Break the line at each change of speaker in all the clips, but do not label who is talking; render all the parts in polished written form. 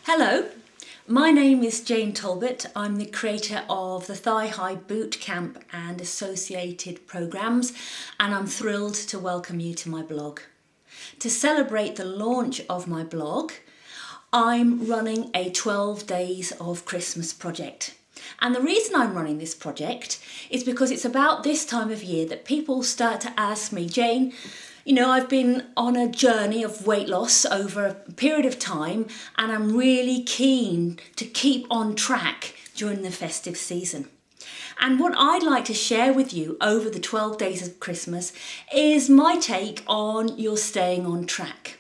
Hello, my name is Jane Talbot. I'm the creator of the Thigh High Boot Camp and associated programs, and I'm thrilled to welcome you to my blog. To celebrate the launch of my blog, I'm running a 12 Days of Christmas project. And the reason I'm running this project is because it's about this time of year that people start to ask me, Jane, I've been on a journey of weight loss over a period of time, and I'm really keen to keep on track during the festive season. And what I'd like to share with you over the 12 days of Christmas is my take on your staying on track.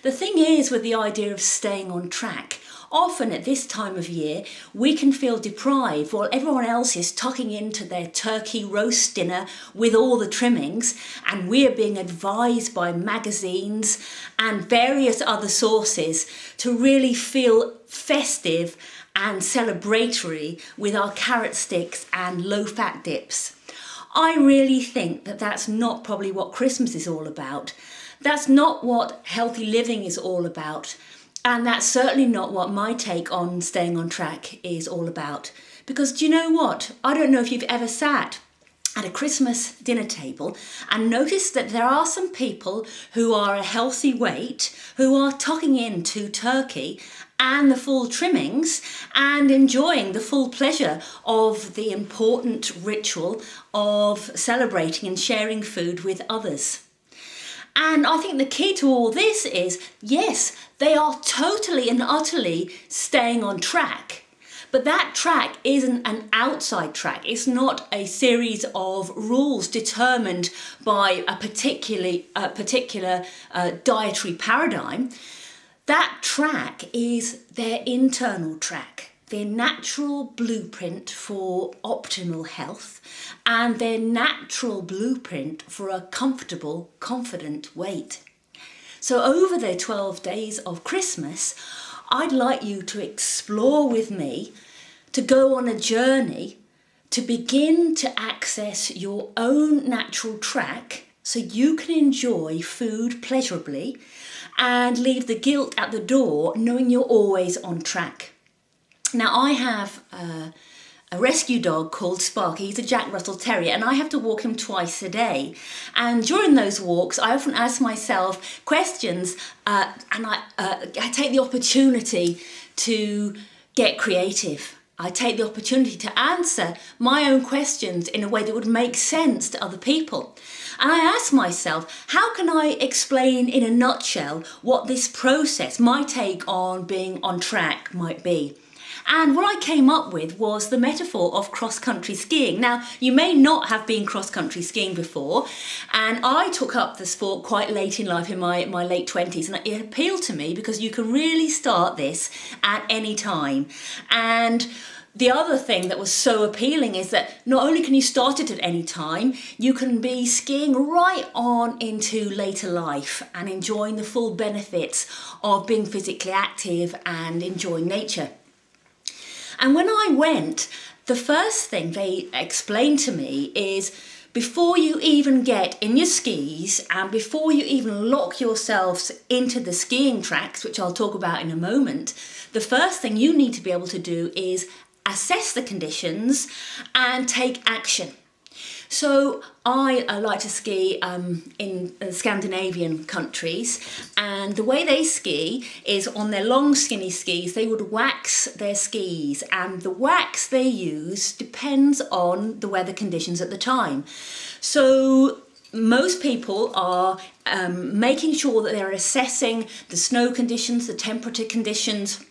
The thing is with the idea of staying on track, often at this time of year, we can feel deprived while everyone else is tucking into their turkey roast dinner with all the trimmings, and we're being advised by magazines and various other sources to really feel festive and celebratory with our carrot sticks and low-fat dips. I really think that that's not probably what Christmas is all about. That's not what healthy living is all about. And that's certainly not what my take on staying on track is all about. Because do you know what? I don't know if you've ever sat at a Christmas dinner table and noticed that there are some people who are a healthy weight, who are tucking into turkey and the full trimmings and enjoying the full pleasure of the important ritual of celebrating and sharing food with others. And I think the key to all this is, yes, they are totally and utterly staying on track. But that track isn't an outside track. It's not a series of rules determined by a particular dietary paradigm. That track is their internal track, their natural blueprint for optimal health, and their natural blueprint for a comfortable, confident weight. So over the 12 days of Christmas, I'd like you to explore with me, to go on a journey, to begin to access your own natural track so you can enjoy food pleasurably and leave the guilt at the door knowing you're always on track. Now, I have a rescue dog called Sparky. He's a Jack Russell Terrier, and I have to walk him twice a day. And during those walks, I often ask myself questions, and I take the opportunity to get creative. I take the opportunity to answer my own questions in a way that would make sense to other people. And I ask myself, how can I explain in a nutshell what this process, my take on being on track, might be? And what I came up with was the metaphor of cross-country skiing. Now, you may not have been cross-country skiing before, and I took up the sport quite late in life, in my late 20s, and it appealed to me because you can really start this at any time. And the other thing that was so appealing is that not only can you start it at any time, you can be skiing right on into later life and enjoying the full benefits of being physically active and enjoying nature. And when I went, the first thing they explained to me is before you even get in your skis and before you even lock yourselves into the skiing tracks, which I'll talk about in a moment, the first thing you need to be able to do is assess the conditions and take action. So I like to ski in Scandinavian countries, and the way they ski is on their long skinny skis, they would wax their skis, and the wax they use depends on the weather conditions at the time. So most people are making sure that they're assessing the snow conditions, the temperature conditions,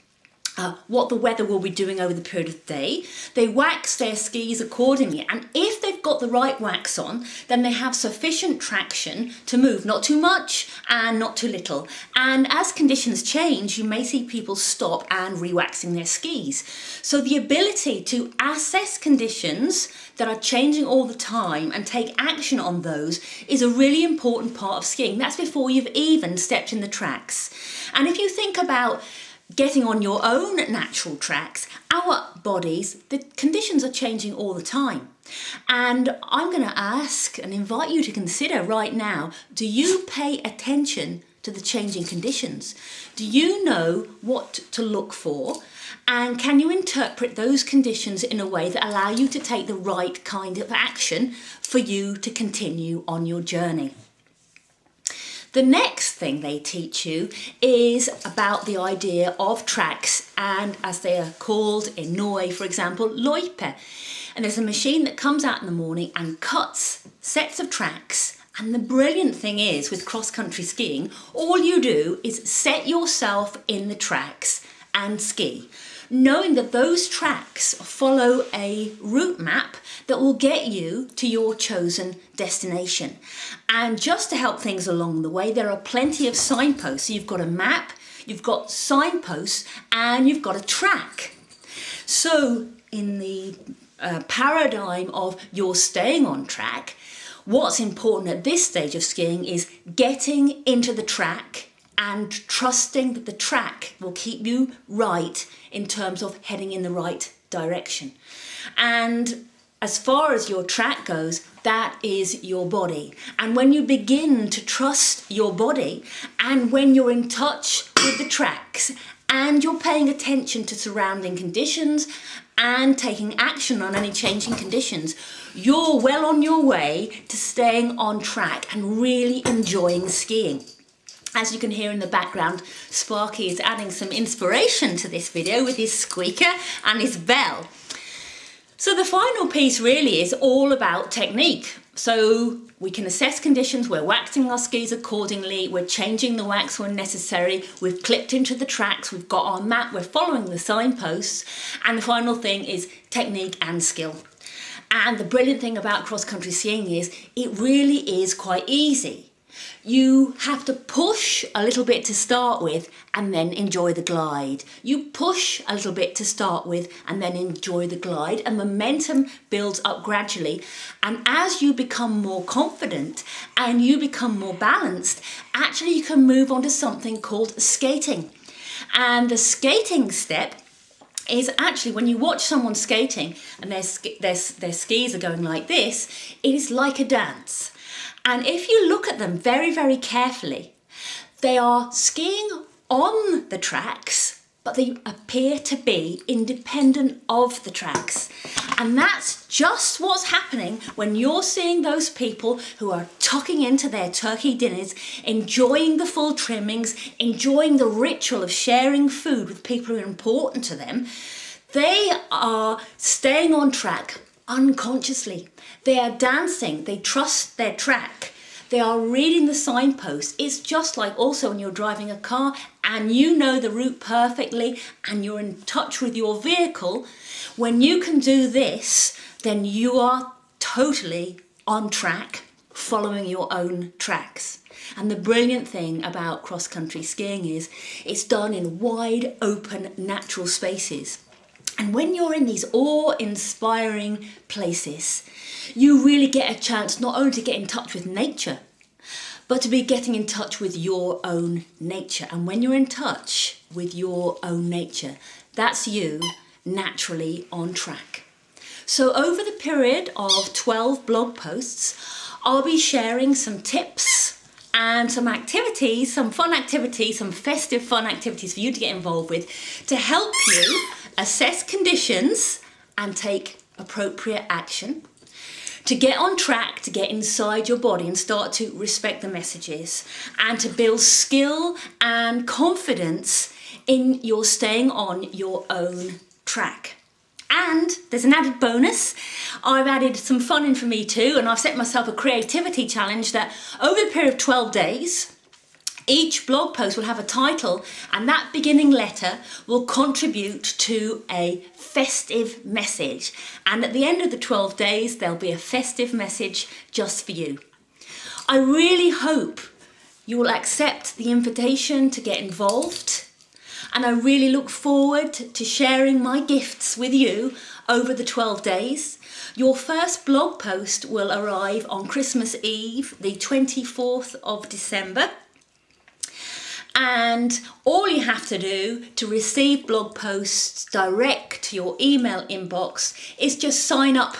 what the weather will be doing over the period of the day. They wax their skis accordingly, and if they've got the right wax on, then they have sufficient traction to move, not too much and not too little. And as conditions change, you may see people stop and re-waxing their skis. So the ability to assess conditions that are changing all the time and take action on those is a really important part of skiing. That's before you've even stepped in the tracks. And if you think about getting on your own natural tracks, our bodies, the conditions are changing all the time. And I'm going to ask and invite you to consider right now, do you pay attention to the changing conditions? Do you know what to look for? And can you interpret those conditions in a way that allow you to take the right kind of action for you to continue on your journey? The next thing they teach you is about the idea of tracks, and as they are called in Norway, for example, løype. And there's a machine that comes out in the morning and cuts sets of tracks. And the brilliant thing is, with cross-country skiing, all you do is set yourself in the tracks and ski, knowing that those tracks follow a route map that will get you to your chosen destination. And just to help things along the way, there are plenty of signposts. So you've got a map, you've got signposts, and you've got a track. So in the paradigm of you're staying on track, what's important at this stage of skiing is getting into the track and trusting that the track will keep you right in terms of heading in the right direction. And as far as your track goes, that is your body. And when you begin to trust your body, and when you're in touch with the tracks, and you're paying attention to surrounding conditions and taking action on any changing conditions, you're well on your way to staying on track and really enjoying skiing. As you can hear in the background, Sparky is adding some inspiration to this video with his squeaker and his bell. So the final piece really is all about technique. So we can assess conditions, we're waxing our skis accordingly, we're changing the wax when necessary, we've clipped into the tracks, we've got our map, we're following the signposts, and the final thing is technique and skill. And the brilliant thing about cross-country skiing is it really is quite easy. You have to push a little bit to start with and then enjoy the glide. You push a little bit to start with and then enjoy the glide, and momentum builds up gradually. And as you become more confident and you become more balanced, actually you can move on to something called skating. And the skating step is actually when you watch someone skating and their skis are going like this, it is like a dance. And if you look at them very, very carefully, they are skiing on the tracks, but they appear to be independent of the tracks. And that's just what's happening when you're seeing those people who are tucking into their turkey dinners, enjoying the full trimmings, enjoying the ritual of sharing food with people who are important to them. They are staying on track unconsciously. They are dancing, they trust their track, they are reading the signposts. It's just like also when you're driving a car and you know the route perfectly and you're in touch with your vehicle. When you can do this, then you are totally on track, following your own tracks. And the brilliant thing about cross-country skiing is it's done in wide open natural spaces. And when you're in these awe-inspiring places, you really get a chance not only to get in touch with nature, but to be getting in touch with your own nature. And when you're in touch with your own nature, that's you naturally on track. So over the period of 12 blog posts, I'll be sharing some tips and some activities, some fun activities, some festive fun activities for you to get involved with to help you assess conditions and take appropriate action, to get on track, to get inside your body and start to respect the messages, and to build skill and confidence in your staying on your own track. And there's an added bonus. I've added some fun in for me too, and I've set myself a creativity challenge that over the period of 12 days, each blog post will have a title, and that beginning letter will contribute to a festive message. And at the end of the 12 days, there'll be a festive message just for you. I really hope you will accept the invitation to get involved, and I really look forward to sharing my gifts with you over the 12 days. Your first blog post will arrive on Christmas Eve, the 24th of December. And all you have to do to receive blog posts direct to your email inbox is just sign up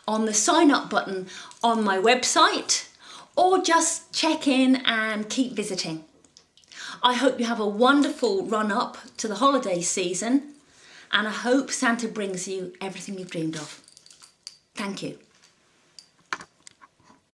on the sign up button on my website, or just check in and keep visiting. I hope you have a wonderful run up to the holiday season, and I hope Santa brings you everything you've dreamed of. Thank you.